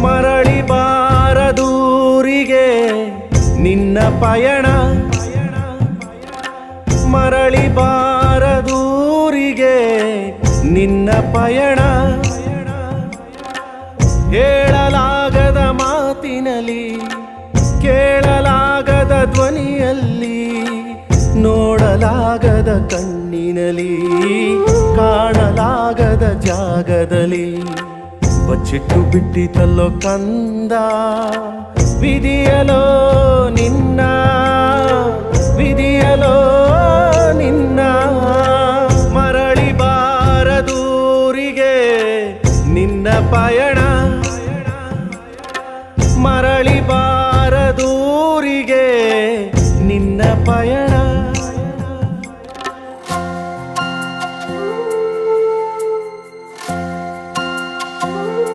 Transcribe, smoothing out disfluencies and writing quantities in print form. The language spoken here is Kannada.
ಮರಳಿ ಬಾರದೂರಿಗೆ ನಿನ್ನ ಪಯಣ, ಮರಳಿ ಬಾರದೂರಿಗೆ ನಿನ್ನ ಪಯಣ. ಹೇಳಲಾಗದ ಮಾತಿನಲ್ಲಿ, ಕೇಳಲಾಗದ ಧ್ವನಿಯಲ್ಲಿ, ನೋಡಲಾಗದ ಕಣ್ಣಿನಲ್ಲಿ, ಕಾಣಲಾಗದ ಜಾಗದಲ್ಲಿ ಬಚ್ಚಿಟ್ಟು ಬಿಟ್ಟಿತಲ್ಲೋ ಕಂದ ವಿಧಿಯಲೋ ನಿನ್ನ, ವಿಧಿಯಲೋ ನಿನ್ನ. ಮರಳಿ ಬಾರದೂರಿಗೆ ನಿನ್ನ ಪಯಣ, ಮರಳಿ ಬಾರದೂರಿಗೆ ನಿನ್ನ ಪಯಣ.